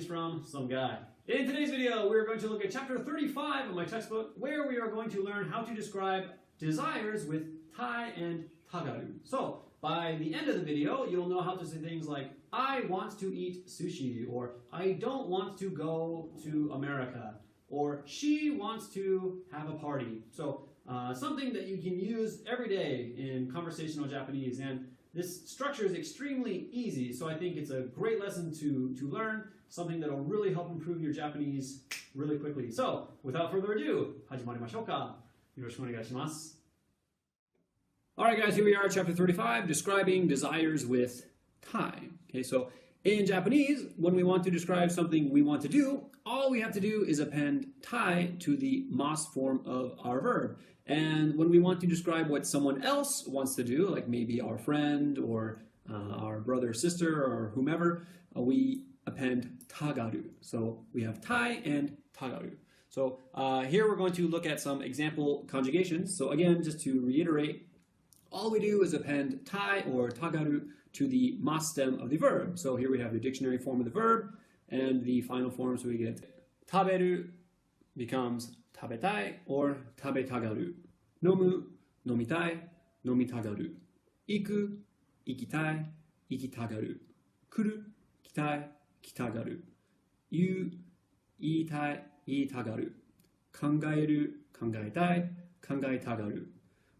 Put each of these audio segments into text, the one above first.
from some guy. In today's video, we're going to look at chapter 35 of my textbook, where we are going to learn how to describe desires with tai and tagaru. So, by the end of the video, you'll know how to say things like, I want to eat sushi, or I don't want to go to America, or she wants to have a party. So, something that you can use every day in conversational Japanese. And this structure is extremely easy, so I think it's a great lesson to learn, something that will really help improve your Japanese really quickly. So, without further ado, 始まりましょうか。よろしくお願いします。Alright guys, here we are, chapter 35, describing desires with tai. Okay, so in Japanese, when we want to describe something we want to do, all we have to do is append tai to the mas form of our verb. And when we want to describe what someone else wants to do, like maybe our friend or our brother or sister or whomever, we append tagaru. So we have tai and tagaru. So here we're going to look at some example conjugations. So again, just to reiterate, all we do is append tai or tagaru to the mas stem of the verb. So here we have the dictionary form of the verb and the final form, so we get taberu becomes tabetai or tabetagaru. Nomu, nomitai, nomitagaru. Iku, ikitai, ikitagaru. Kuru, kitai, kitagaru. Yu, iitai, iitagaru. Kangaeru, kangaetai, kangaetagaru.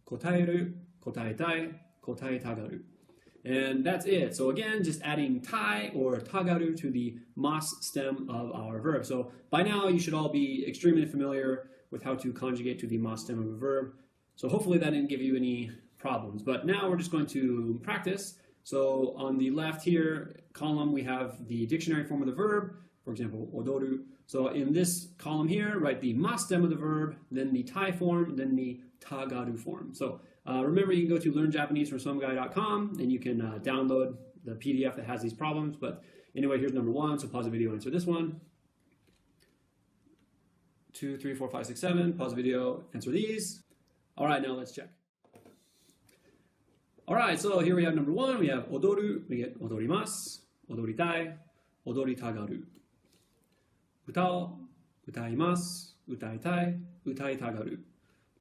Kotaeru, kotaetai, kotaetagaru. And that's it. So again, just adding tai or tagaru to the mas stem of our verb. So by now you should all be extremely familiar with how to conjugate to the mas stem of a verb. So hopefully that didn't give you any problems. But now we're just going to practice. So on the left here column, we have the dictionary form of the verb. For example, odoru. So in this column here, write the mas stem of the verb, then the tai form, then the tagaru form. So remember, you can go to learnjapanesefromsomeguy.com and you can download the PDF that has these problems. But anyway, here's number one. So pause the video, answer this one. 2, 3, 4, 5, 6, 7. Pause the video, answer these. All right, now let's check. All right, so here we have number one. We have odoru. We get odorimasu, odoritai, odoritagaru. Utao, utaimasu, utaitai, utaitagaru.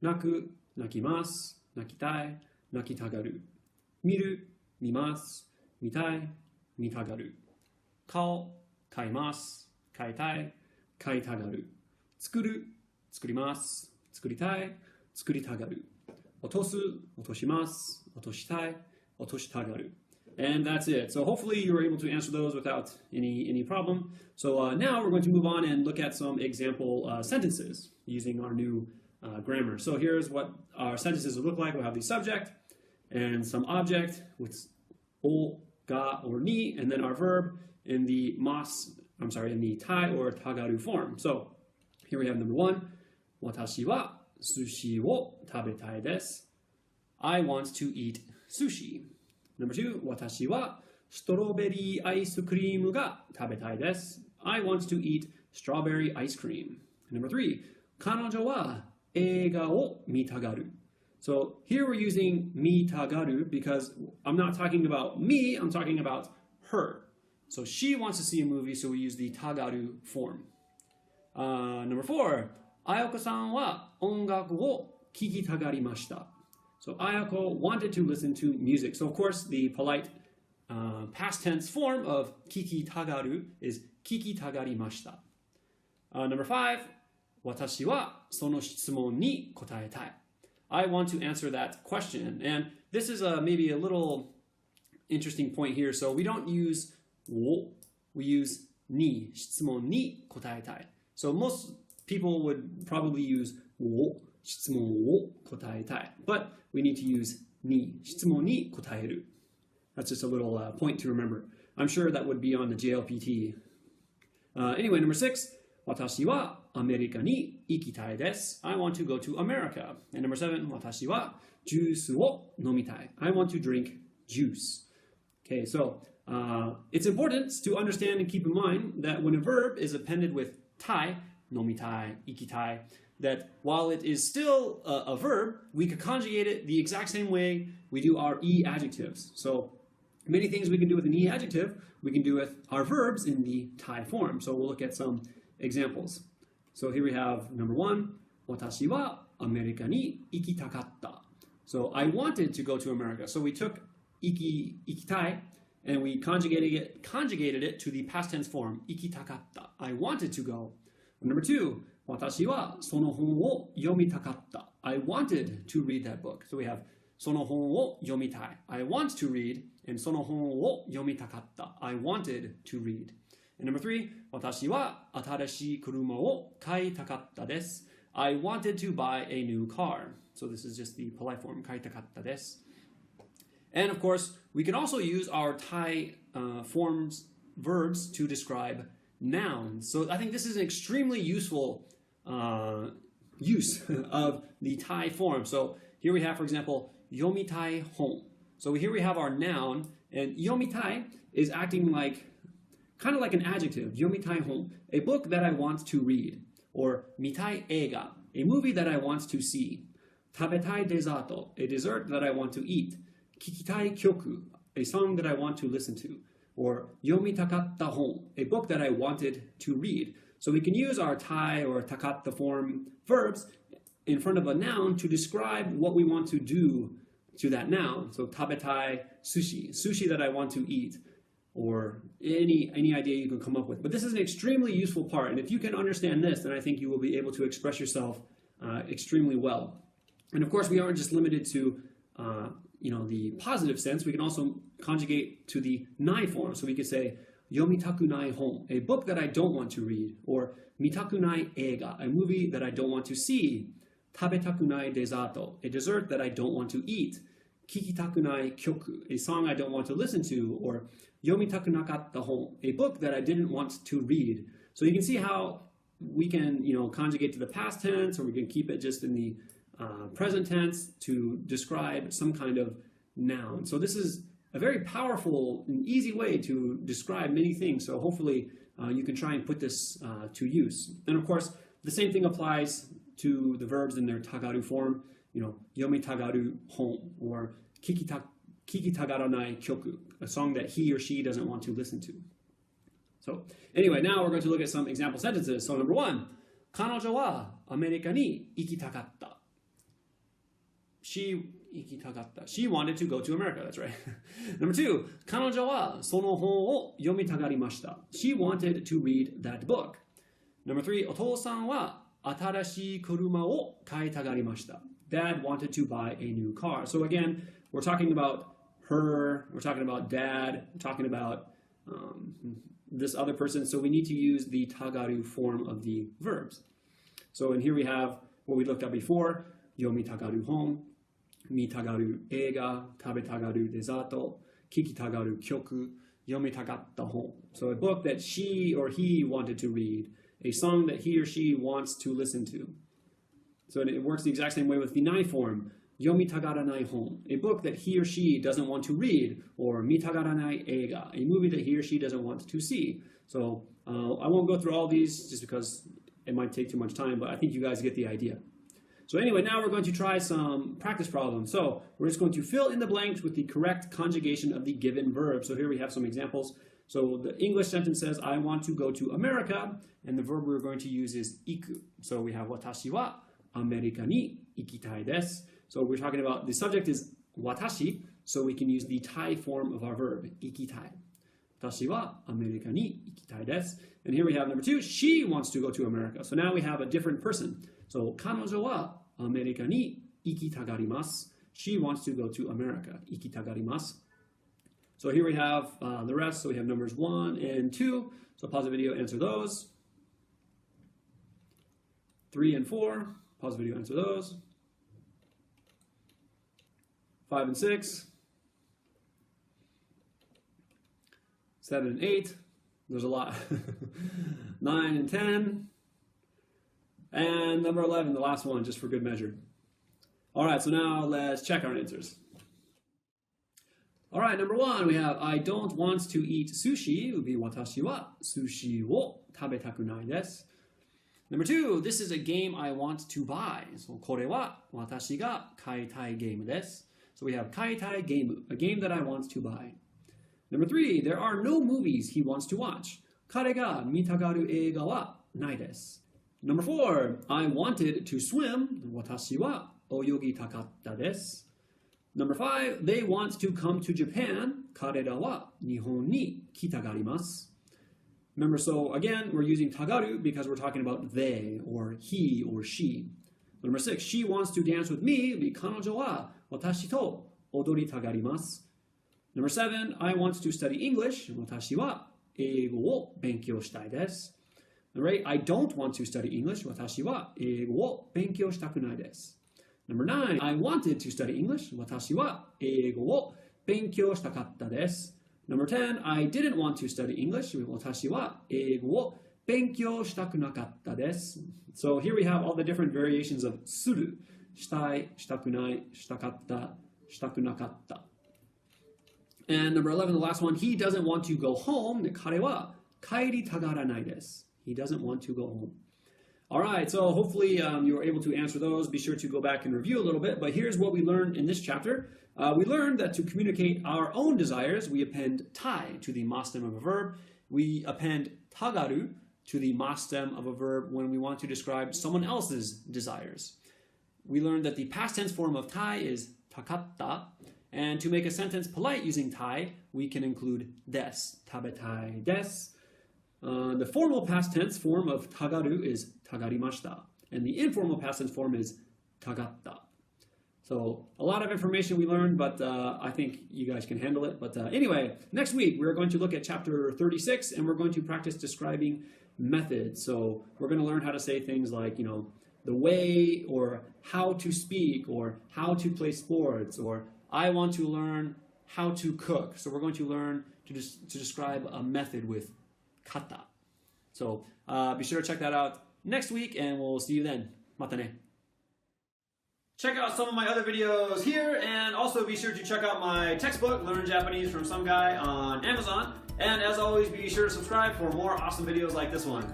Naku, nakimasu, nakitai, nakitagaru. Miru, mimasu, mitai, mitagaru. Kao, kaimasu, kaitai, kaitagaru. Tsukuru, tsukurimasu, tsukuritai, tsukuritagaru. Otosu, otoshimasu, otoshitai, otoshitagaru. And that's it. So hopefully you were able to answer those without any problem. So now we're going to move on and look at some example sentences using our new grammar. So here's what our sentences would look like. We'll have the subject and some object with o, ga, or ni, and then our verb in the in the tai or tagaru form. So here we have number one. Watashi wa sushi wo tabetai desu. I want to eat sushi. Number two. Watashi wa strawberry ice cream ga tabetai desu. I want to eat strawberry ice cream. Number three. Kanojo wa eiga wo mitagaru. So here we're using mitagaru because I'm not talking about me, I'm talking about her. So she wants to see a movie, so we use the tagaru form. Number four, Ayako-san wa ongaku wo kikitagarimashita. So Ayako wanted to listen to music. So of course the polite past tense form of kikitagaru is kikitagarimashita. Number five, Watashi wa sono shitsumon ni kotaetai. I want to answer that question. And this is maybe a little interesting point here. So we don't use wo, we use ni, shitsumon ni kotaetai. So most people would probably use wo, shitsumon wo kotaetai. But we need to use ni, shitsumon ni kotaeru. That's just a little point to remember. I'm sure that would be on the JLPT. Anyway, number six. Watashi wa Amerika ni ikitai desu. I want to go to America. And number seven, watashi wa juice wo nomitai. I want to drink juice. Okay, so it's important to understand and keep in mind that when a verb is appended with tai, nomitai, ikitai, that while it is still a verb, we could conjugate it the exact same way we do our e adjectives. So many things we can do with an E adjective, we can do with our verbs in the Thai form. So we'll look at some examples. So here we have number one, 私はアメリカに行きたかった. So I wanted to go to America. So we took 行きたい and we conjugated it to the past tense form, 行きたかった. I wanted to go. Number two, 私はその本を読みたかった. I wanted to read that book. So we have その本を読みたい. I want to read, and その本を読みたかった. I wanted to read. And number three, 私は新しい車を買いたかったです. I wanted to buy a new car. So this is just the polite form, 買いたかったです. And of course, we can also use our Thai verbs to describe nouns. So I think this is an extremely useful use of the Thai form. So here we have, for example, yomitai hon. So here we have our noun, and yomitai is acting kind of like an adjective, yomitai hon, a book that I want to read, or mitai eiga, a movie that I want to see, tabetai desato, a dessert that I want to eat, kikitai kyoku, a song that I want to listen to, or yomitakatta hon, a book that I wanted to read. So we can use our tai or takatta form verbs in front of a noun to describe what we want to do to that noun. So tabetai sushi, sushi that I want to eat, or any idea you can come up with. But this is an extremely useful part, and if you can understand this, then I think you will be able to express yourself extremely well. And of course, we aren't just limited to the positive sense. We can also conjugate to the nai form. So we could say yomitakunai hon, a book that I don't want to read, or mitakunai eiga, a movie that I don't want to see, tabetakunai desato, a dessert that I don't want to eat, kikitakunai kyoku, a song I don't want to listen to, or yomitakunakatta hon, a book that I didn't want to read. So you can see how we can conjugate to the past tense, or we can keep it just in the present tense to describe some kind of noun. So this is a very powerful and easy way to describe many things. So hopefully you can try and put this to use. And of course, the same thing applies to the verbs in their tagaru form, yomitagaru hon, or kikitagaranai kyoku, a song that he or she doesn't want to listen to. So anyway, now we're going to look at some example sentences. So number one, 彼女はアメリカに行きたかった. She wanted to go to America. That's right. Number two, 彼女はその本を読みたがりました. She wanted to read that book. Number three, お父さんは新しい車を買いたがりました. Dad wanted to buy a new car. So again, we're talking about her, we're talking about dad, we're talking about this other person. So we need to use the tagaru form of the verbs. So in here we have what we looked at before, yomitagaru hon, mitagaru eiga, tabetagaru desato, kikitagaru kyoku, yomitagatta hon. So a book that she or he wanted to read, a song that he or she wants to listen to. So it works the exact same way with the nai form, yomitagaranai hon, a book that he or she doesn't want to read, or mitagaranai eiga, a movie that he or she doesn't want to see. So I won't go through all these just because it might take too much time, but I think you guys get the idea. So anyway, now we're going to try some practice problems. So we're just going to fill in the blanks with the correct conjugation of the given verb. So here we have some examples. So the English sentence says, I want to go to America, and the verb we're going to use is iku. So we have watashi wa Amerika ni ikitai desu. So we're talking about, the subject is watashi, so we can use the Thai form of our verb, ikitai. Watashi wa Amerika ni ikitai desu. And here we have number two, she wants to go to America. So now we have a different person. So 彼女はアメリカに行きたがります. She wants to go to America. 行きたがります. So here we have the rest. So we have numbers 1 and 2. So pause the video, answer those. 3 and 4. Pause the video, answer those. 5 and 6. 7 and 8. There's a lot. 9 and 10. And number 11, the last one, just for good measure. All right, so now let's check our answers. All right, number 1, we have, I don't want to eat sushi. It would be, watashi wa sushi wo tabetakunai desu. Number 2, this is a game I want to buy. So, これは私が買いたいゲームです. So we have 買いたいゲーム, a game that I want to buy. Number 3, there are no movies he wants to watch. 彼が見たがる映画はないです。Number 4, I wanted to swim. 私は泳ぎたかったです。Number 5, they want to come to Japan. 彼らは日本に来たがります。Remember, so again, we're using tagaru because we're talking about they or he or she. Number 6, she wants to dance with me. 彼女は私と踊りたがります。Number 7, I want to study English. 私は英語を勉強したいです。Number 8, I don't want to study English. 私は英語を勉強したくないです。Number 9, I wanted to study English. 私は英語を勉強したかったです。Number 10, I didn't want to study English. 私は英語を勉強したくなかったです。So here we have all the different variations of する、したい、したくない、したかった、したくなかった。And number 11, the last one, he doesn't want to go home. 彼は帰りたがらないです。He doesn't want to go home. All right, so hopefully you were able to answer those. Be sure to go back and review a little bit. But here's what we learned in this chapter. We learned that to communicate our own desires, we append tai to the mas stem of a verb. We append tagaru to the mas stem of a verb when we want to describe someone else's desires. We learned that the past tense form of tai is takatta. And to make a sentence polite using tai, we can include des, tabetai des. The formal past tense form of tagaru is tagarimashita. And the informal past tense form is tagatta. So a lot of information we learned, but I think you guys can handle it. But anyway, next week we're going to look at chapter 36 and we're going to practice describing methods. So we're going to learn how to say things like, the way or how to speak or how to play sports or I want to learn how to cook. So we're going to learn to describe a method with kata. So be sure to check that out next week and we'll see you then. Mata ne. Check out some of my other videos here and also be sure to check out my textbook, Learn Japanese from Some Guy on Amazon. And as always, be sure to subscribe for more awesome videos like this one.